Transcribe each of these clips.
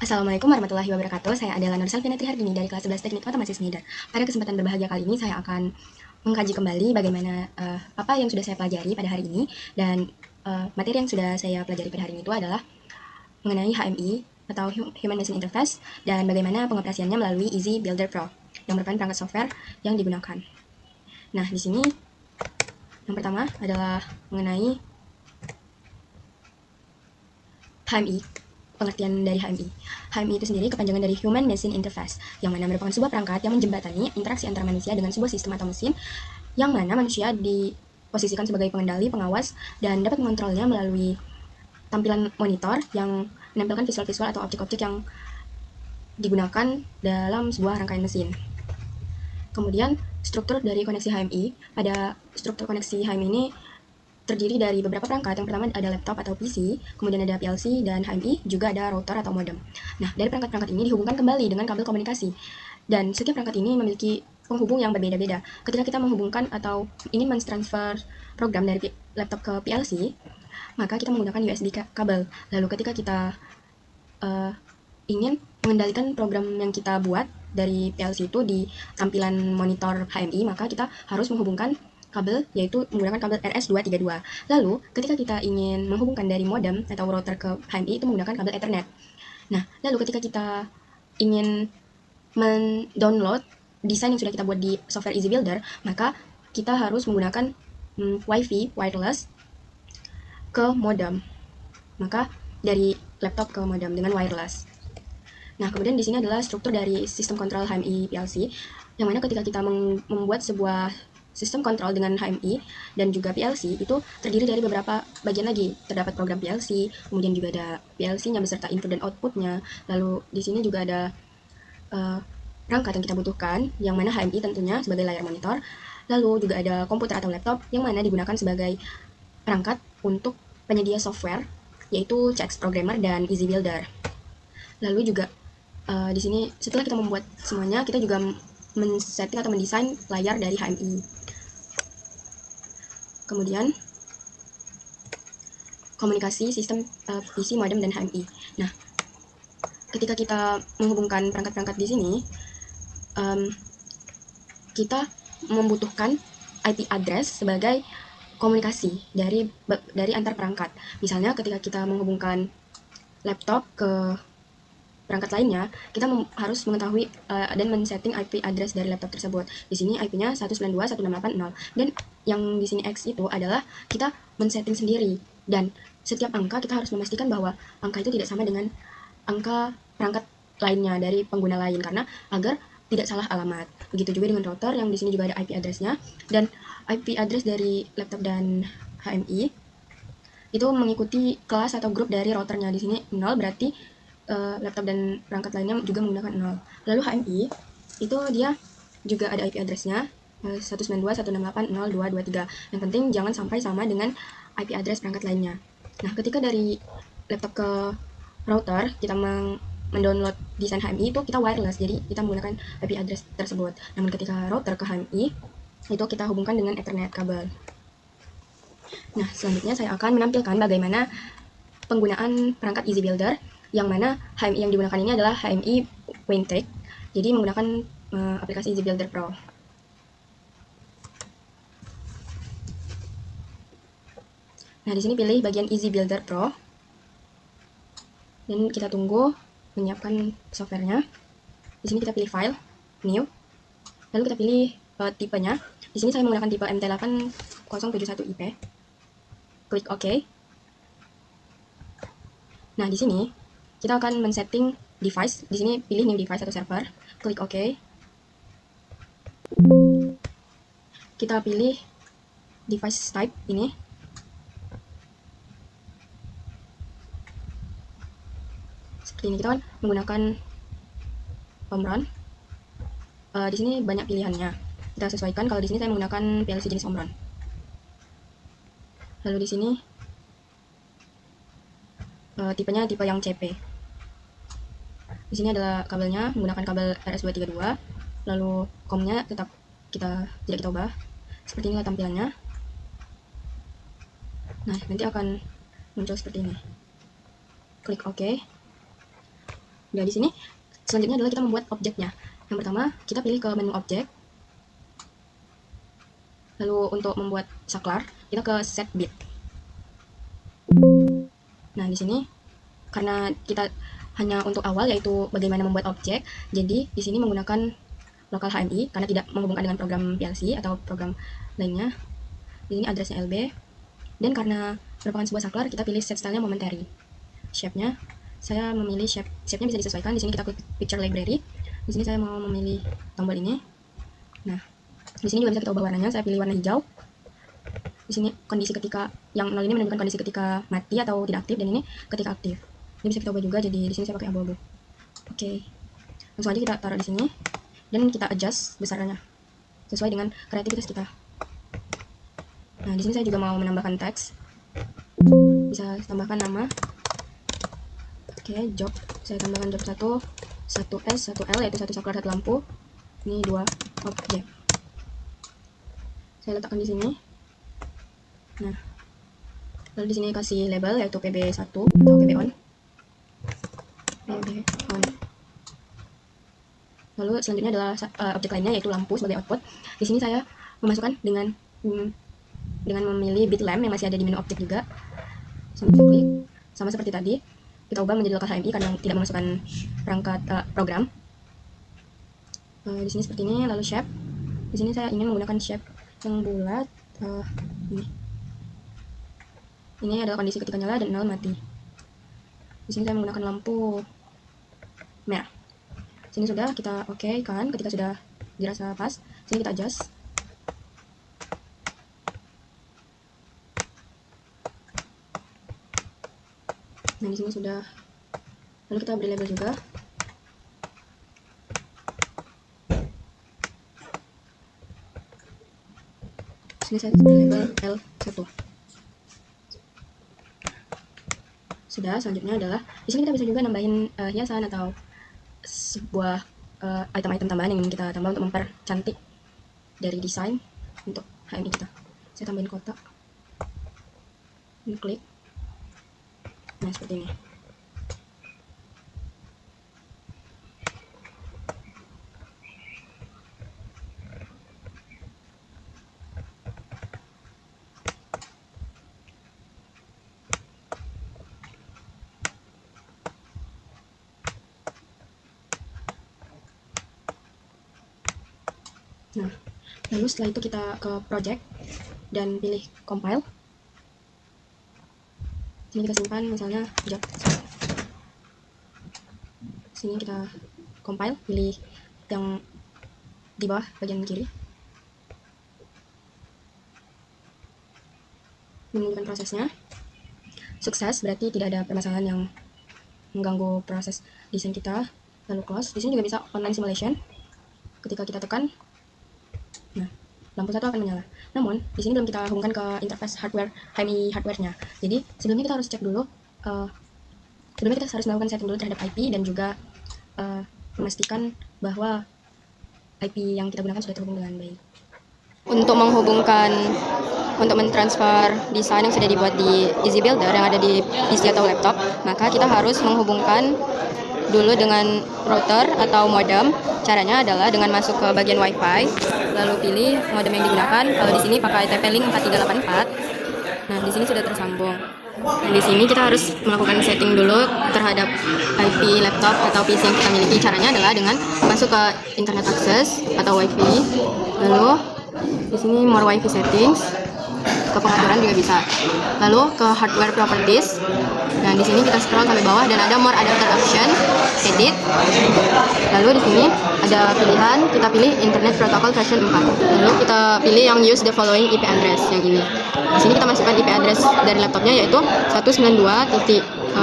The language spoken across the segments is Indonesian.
Assalamualaikum warahmatullahi wabarakatuh. Saya adalah Nur Salvina Trihardini dari kelas 11 Teknik Otomatis Nidar. Pada kesempatan berbahagia kali ini saya akan mengkaji kembali bagaimana apa yang sudah saya pelajari pada hari ini, dan materi yang sudah saya pelajari pada hari ini itu adalah mengenai HMI atau Human Machine Interface dan bagaimana pengoperasiannya melalui Easy Builder Pro yang merupakan perangkat software yang digunakan. Nah, di sini yang pertama adalah mengenai HMI. Pengertian dari HMI. HMI itu sendiri kepanjangan dari Human Machine Interface, yang mana merupakan sebuah perangkat yang menjembatani interaksi antara manusia dengan sebuah sistem atau mesin, yang mana manusia diposisikan sebagai pengendali, pengawas, dan dapat mengontrolnya melalui tampilan monitor yang menampilkan visual-visual atau objek-objek yang digunakan dalam sebuah rangkaian mesin. Kemudian, struktur dari koneksi HMI. Pada struktur koneksi HMI ini terdiri dari beberapa perangkat. Yang pertama ada laptop atau PC, kemudian ada PLC, dan HMI, juga ada router atau modem. Nah, dari perangkat-perangkat ini dihubungkan kembali dengan kabel komunikasi. Dan setiap perangkat ini memiliki penghubung yang berbeda-beda. Ketika kita menghubungkan atau ingin mentransfer program dari laptop ke PLC, maka kita menggunakan USB kabel. Lalu ketika kita ingin mengendalikan program yang kita buat dari PLC itu di tampilan monitor HMI, maka kita harus menghubungkan kabel, yaitu menggunakan kabel RS232. Lalu, ketika kita ingin menghubungkan dari modem atau router ke HMI, itu menggunakan kabel Ethernet. Nah, lalu ketika kita ingin mendownload desain yang sudah kita buat di software Easy Builder, maka kita harus menggunakan WiFi wireless ke modem. Maka dari laptop ke modem dengan wireless. Nah, kemudian di sini adalah struktur dari sistem kontrol HMI PLC, yang mana ketika kita membuat sebuah sistem kontrol dengan HMI dan juga PLC, itu terdiri dari beberapa bagian lagi. Terdapat program PLC, kemudian juga ada PLC-nya beserta input dan output-nya. Lalu di sini juga ada perangkat yang kita butuhkan, yang mana HMI tentunya sebagai layar monitor. Lalu juga ada komputer atau laptop, yang mana digunakan sebagai perangkat untuk penyedia software, yaitu CX Programmer dan Easy Builder. Lalu juga di sini setelah kita membuat semuanya, kita juga men-setting atau mendesain layar dari HMI. Kemudian komunikasi sistem PC, modem, dan HMI. Nah, ketika kita menghubungkan perangkat-perangkat di sini, kita membutuhkan IP address sebagai komunikasi dari antar perangkat. Misalnya ketika kita menghubungkan laptop ke perangkat lainnya, kita harus mengetahui dan men-setting IP address dari laptop tersebut. Di sini IP-nya 192.168.0, dan yang di sini X itu adalah kita men-setting sendiri, dan setiap angka kita harus memastikan bahwa angka itu tidak sama dengan angka perangkat lainnya dari pengguna lain, karena agar tidak salah alamat. Begitu juga dengan router, yang di sini juga ada IP address-nya, dan IP address dari laptop dan HMI itu mengikuti kelas atau grup dari routernya. Di sini 0 berarti laptop dan perangkat lainnya juga menggunakan 0. Lalu HMI itu dia juga ada IP address-nya 192.168.0.223. Yang penting jangan sampai sama dengan IP address perangkat lainnya. Nah, ketika dari laptop ke router kita mendownload desain HMI, itu kita wireless, jadi kita menggunakan IP address tersebut. Namun ketika router ke HMI, itu kita hubungkan dengan Ethernet kabel. Nah, selanjutnya saya akan menampilkan bagaimana penggunaan perangkat Easy Builder, yang mana HMI yang digunakan ini adalah HMI WinTech, jadi menggunakan aplikasi Easy Builder Pro. Nah, di sini pilih bagian Easy Builder Pro, dan kita tunggu menyiapkan softwarenya. Di sini kita pilih File, New, lalu kita pilih tipenya. Di sini saya menggunakan tipe MT8071IP. Klik OK. Nah, di sini kita akan men-setting device. Di sini pilih new device atau server. Klik OK. Kita pilih device type ini. Seperti ini, kita kan menggunakan home run. Di sini banyak pilihannya. Kita sesuaikan. Kalau di sini saya menggunakan PLC jenis home run. Lalu di sini tipenya tipe yang CP. Di sini adalah kabelnya menggunakan kabel RS232. Lalu COM-nya tetap tidak kita ubah. Seperti inilah tampilannya. Nah, nanti akan muncul seperti ini. Klik OK. Nah, di sini selanjutnya adalah kita membuat objeknya. Yang pertama, kita pilih ke menu objek. Lalu untuk membuat saklar, kita ke set bit. Nah, di sini karena kita hanya untuk awal yaitu bagaimana membuat objek, jadi di sini menggunakan local HMI karena tidak menghubungkan dengan program PLC atau program lainnya. Di sini addressnya LB. Dan karena merupakan sebuah saklar, kita pilih set style-nya momentary. Shape-nya, saya memilih shape-nya bisa disesuaikan. Di sini kita klik picture library. Di sini saya mau memilih tombol ini. Nah, di sini juga bisa kita ubah warnanya. Saya pilih warna hijau. Di sini kondisi ketika yang 0 ini menunjukkan kondisi ketika mati atau tidak aktif, dan ini ketika aktif. Ini bisa kita ubah juga, jadi di sini saya pakai abu-abu. Oke. Langsung aja kita taruh di sini dan kita adjust besarnya sesuai dengan kreativitas kita. Nah, di sini saya juga mau menambahkan teks. Bisa tambahkan nama. Oke, job. Saya tambahkan job 1, 1S, 1L yaitu 1 saklar 1 lampu. Ini 2 objek. Saya letakkan di sini. Nah, lalu di sini kasih label yaitu PB1 atau PB on. PB on. Lalu selanjutnya adalah objek lainnya yaitu lampu sebagai output. Di sini saya memasukkan dengan memilih bit lamp yang masih ada di menu objek juga. Klik sama seperti tadi, kita ubah menjadi local HMI karena tidak memasukkan perangkat program. Di sini seperti ini. Lalu shape, di sini saya ingin menggunakan shape yang bulat. Ini adalah kondisi ketika nyala dan 0 mati. Di sini saya menggunakan lampu merah. Sini sudah kita oke kan, ketika sudah dirasa pas, sini kita adjust. Nah, di sini sudah. Lalu kita beri label juga. Sini saya beri label L1. Sudah, selanjutnya adalah di sini kita bisa juga nambahin hiasan atau sebuah item-item tambahan yang ingin kita tambah untuk mempercantik dari desain untuk HMI kita. Saya tambahin kotak. Ini klik. Nah, seperti ini. Nah, lalu setelah itu kita ke project dan pilih compile. Sini kita simpan misalnya job. Sini kita compile, pilih yang di bawah bagian kiri. Menunjukkan prosesnya. Sukses, berarti tidak ada permasalahan yang mengganggu proses desain kita. Lalu close. Di sini juga bisa online simulation. Ketika kita tekan, nah, lampu satu akan menyala. Namun, di sini belum kita hubungkan ke interface hardware HMI hardware-nya. Jadi, sebelumnya kita harus cek dulu. Sebelumnya kita harus melakukan setting dulu terhadap IP dan juga memastikan bahwa IP yang kita gunakan sudah terhubung dengan baik. Untuk mentransfer desain yang sudah dibuat di Easy Builder yang ada di PC atau laptop, maka kita harus menghubungkan dulu dengan router atau modem. Caranya adalah dengan masuk ke bagian WiFi, lalu pilih modem yang digunakan. Kalau di sini pakai TP-Link 4384. Nah, di sini sudah tersambung. Nah, di sini kita harus melakukan setting dulu terhadap IP laptop atau PC yang kita miliki. Caranya adalah dengan masuk ke internet access atau WiFi. Lalu di sini more WiFi settings. Ke pengaturan juga bisa. Lalu ke hardware properties. Dan di sini kita scroll sampai bawah dan ada more adapter option, edit. Lalu di sini ada pilihan, kita pilih internet protocol version 4. Lalu kita pilih yang use the following IP address yang ini. Di sini kita masukkan IP address dari laptopnya yaitu 192.168.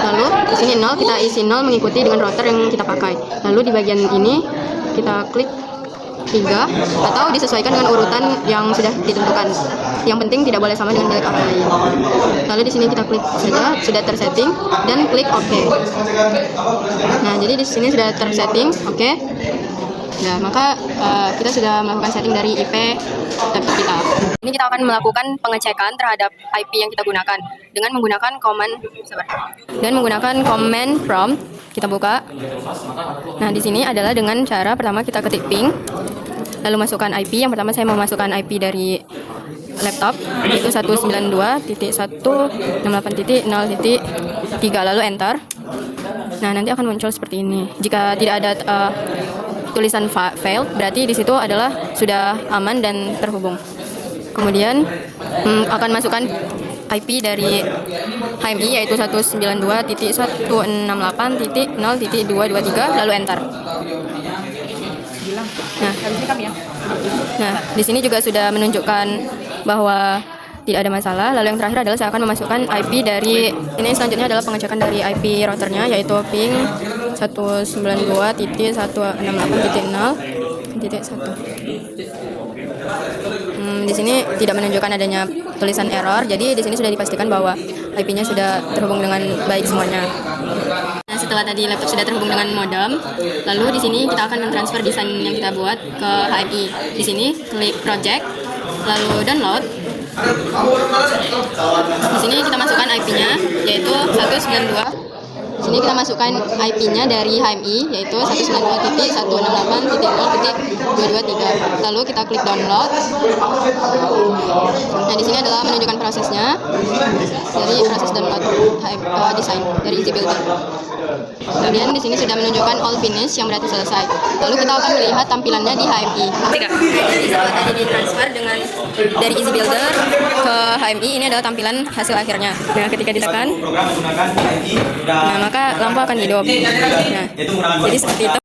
Lalu di sini 0, kita isi 0 mengikuti dengan router yang kita pakai. Lalu di bagian ini kita klik 3 atau disesuaikan dengan urutan yang sudah ditentukan. Yang penting tidak boleh sama dengan milik orang lain. Lalu di sini kita klik saja, sudah tersetting, dan klik OK. Nah, jadi di sini sudah tersetting, OK. Nah, maka kita sudah melakukan setting dari IP laptop kita. Ini kita akan melakukan pengecekan terhadap IP yang kita gunakan dengan menggunakan command prompt. Kita buka. Nah, di sini adalah dengan cara pertama kita ketik ping, lalu masukkan IP. Yang pertama saya mau masukkan IP dari laptop, yaitu 192.168.0.3, lalu enter. Nah, nanti akan muncul seperti ini. Jika tidak ada tulisan failed, berarti di situ adalah sudah aman dan terhubung. Kemudian akan masukkan IP dari HMI, yaitu 192.168.0.223, lalu enter. Nah, di sini juga sudah menunjukkan bahwa tidak ada masalah. Lalu yang terakhir adalah saya akan memasukkan IP dari ini. Selanjutnya adalah pengecekan dari IP routernya, yaitu ping 192.168.0.1. Di sini tidak menunjukkan adanya tulisan error, jadi di sini sudah dipastikan bahwa IP-nya sudah terhubung dengan baik semuanya. Nah, setelah tadi laptop sudah terhubung dengan modem, lalu di sini kita akan mentransfer desain yang kita buat ke HMI. Di sini klik project, lalu download. Di sini kita masukkan IP-nya, yaitu 192. Di sini kita masukkan IP-nya dari HMI, yaitu 192.168.0.223. Lalu kita klik download. Nah, di sini adalah menunjukkan prosesnya dari proses download desain dari Easy Builder. Kemudian di sini sudah menunjukkan all finish, yang berarti selesai. Lalu kita akan melihat tampilannya di HMI. Jadi setelah tadi ditransfer dari Easy Builder ke HMI, ini adalah tampilan hasil akhirnya. Nah, ketika ditekan, maka lampu akan hidup. Nah, jadi seperti itu.